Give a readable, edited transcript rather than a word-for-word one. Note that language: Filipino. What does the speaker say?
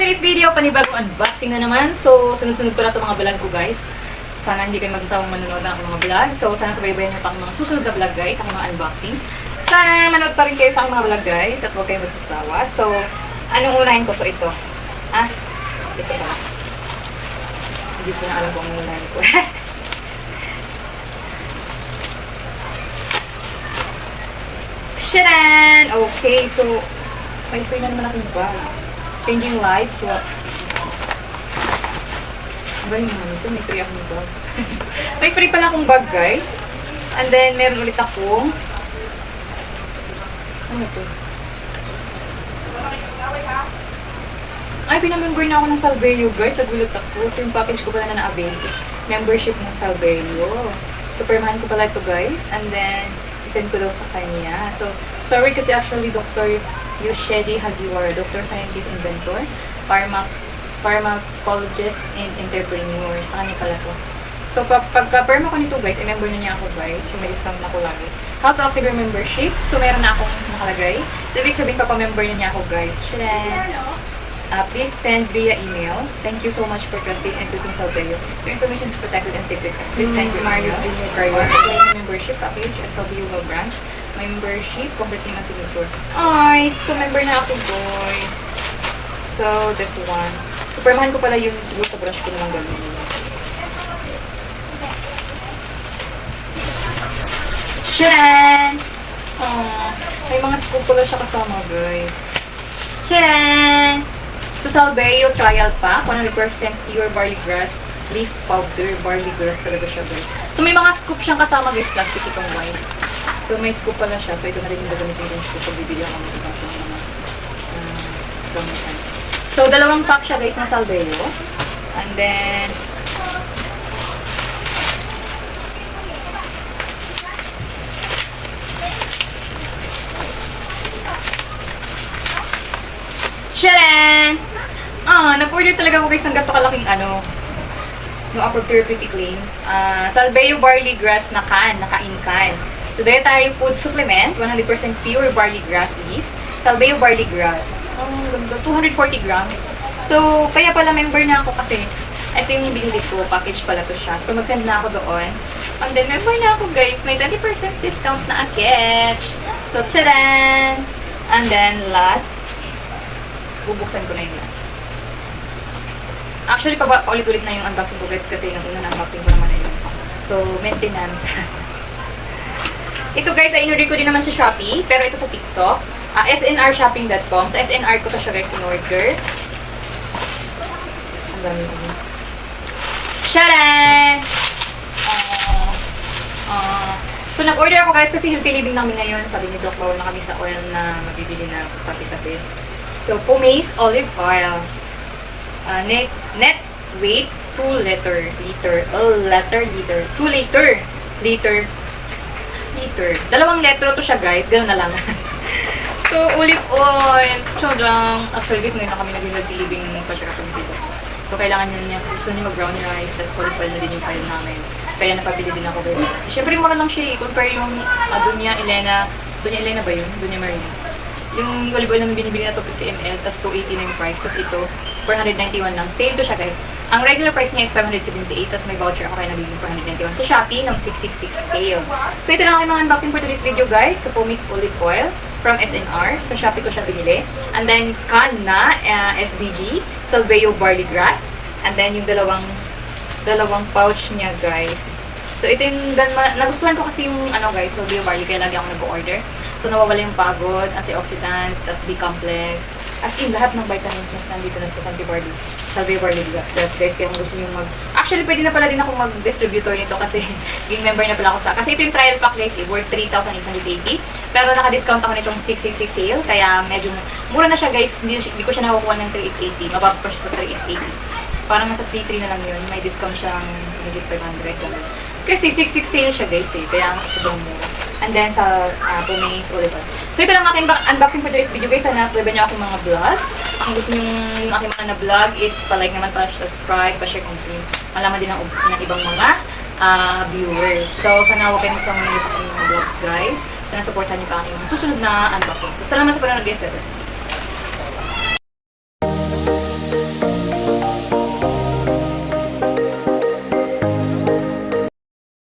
today's video, panibagong unboxing na naman. So, sunod-sunod ko na itong mga vlog ko, guys. Sana hindi kayo magsasawang manonood ng aking mga vlog. So, sana sabaybayan niyo pa ang mga susunod na vlog, guys, ang mga unboxings. Sana manood pa rin kayo sa aking mga vlog, guys, at huwag kayo magsasawa. So, anong unahin ko? So, ito. Ito ba? Hindi ko na alam kung anong unahin ko. Sharan! Okay, so, may free na naman akong bag. Changing lives, what? Ang galing naman ito, may free akong bag. May free pala akong bag, guys. And then, meron ulit akong... Ano ito? Ay, pinamember na ako ng Salveo, guys. Nagulat ako. So, yung package ko pala na na-avail is membership ng Salveo. Superman ko pala ito, guys. And then, isend ko daw sa kanya. So, sorry kasi actually, Dr. Yoshedi Hagiwara, Dr. Scientist Inventor, Pharmacologist and Entrepreneur. Sa kanya pala to. So, pagka-perma ko nito, guys, i-member na niya ako, guys. So, may discount na ako lagi. How to activate membership? So, meron na akong nakalagay. So, ibig sabihin, papamember na niya ako, guys. Please send via email. Thank you so much for trusting and choosing Salveo. Your information is protected and secret. Please send your email prior membership package at Salveo branch. Membership, complete name and signature. Ay, so member na ako, guys. So, this one. So, permahan ko pala yung siguro sa brush ko naman gano'n. Sharan! May mga scoop pala siya kasama, guys. Sharan! So, Salveo trial pack, 100% pure barley grass leaf powder. Barley grass talaga siya, guys. So, may mga scoop siyang kasama, guys. Plastic itong white. So, may scoop pala siya. So, ito na rin yung gagamitin yung scoop pag bibili ako sa baso ng mga gamitan. So, dalawang pack siya, guys, na Salveo. And then, Sharan! Nag-order talaga ako, guys, ng gato kalaking no approved therapeutic claims. Salveo barley grass na naka-in-can. So, dietary food supplement, 100% pure barley grass leaf. Salveo barley grass. 240 grams. So, kaya pala member na ako kasi ito yung binili ko. Package pala to siya. So, mag-send na ako doon. And then, member na ako, guys. May 20% discount na agad. So, tcharan! And then, last. Bubuksan ko na yung last. Actually, ulit-ulit na yung unboxing ko, guys, kasi yung una na unboxing ko naman na yun. So, maintenance. Ito, guys, ay in-order ko din naman sa Shopee, pero ito sa TikTok. snrshopping.com. Sa SNR ko pa siya, guys, in-order. Ang dami ko. Sharan! So, nag-order ako, guys, kasi healthy living namin ngayon. Sabi ni Doc, bawal na kami sa oil na mabibili na sa tabi-tabi. So, Pumace olive oil. Net weight, 2 liter. 2 liter. Dalawang litro to siya, guys. Ganun na lang. So, olive oil. Chodang. Actually, guys, ngayon na kami nag-healthy living pa siya kapag dito. So, kailangan nyo niya. Gusto nyo mag-brown rice. Tapos, olive oil na din yung file namin. Kaya napabili din ako, guys. Siyempre, mura lang siya. Compare yung Dunya Elena ba yun? Dunya Marina. Yung olive oil namin binibili na 250 ml, tapos 280 na yung price. Tapos ito, 491 lang. Sale to siya, guys. Ang regular price niya is 578, tapos may voucher ako kaya nagiging 491. So, Shopee, ng 666 sale. So, ito lang ang mga unboxing for today's video, guys. So, Pumace olive oil from SNR. So, Shopee ko siya binili. And then, can na SBG, Salveo barley grass. And then, yung dalawang pouch niya, guys. So, ito yung, nagustuhan ko kasi yung, guys, Salveo barley, kaya lagi ako nag-order. So, nawawala yung pagod, antioxidant, tas B-complex. As in, lahat ng vitamins na nandito na sa Salveo barley grass, guys. Kaya kung gusto nyo Actually, pwede na pala din ako mag-distributor nito kasi yung member na pala ako sa... Kasi ito yung trial pack, guys, worth 3,880. Pero naka-discount ako nitong 666 sale. Kaya medyo mura na siya, guys. Hindi ko siya nakukuha ng 3,880. Mababa pa siya sa 3,880. Parang nasa 3,300 na lang yun. May discount siyang 500. Kasi 666 sale siya, guys, eh. Kaya sobrang mura. And then sa Pumace olive oil. So ito lang aking unboxing for today's video, guys. Sana nasubayban niyo aking mga vlogs. Kung gusto niyo yung aking mga na-vlog, pa-like naman, pa-subscribe, pa-share kung gusto niyo malaman din ng ibang mga viewers. So sana huwag kayo magsama sa aking mga vlogs, guys. Sana supportan niyo pa aking mga susunod na unboxing. So salamat sa panonood, guys.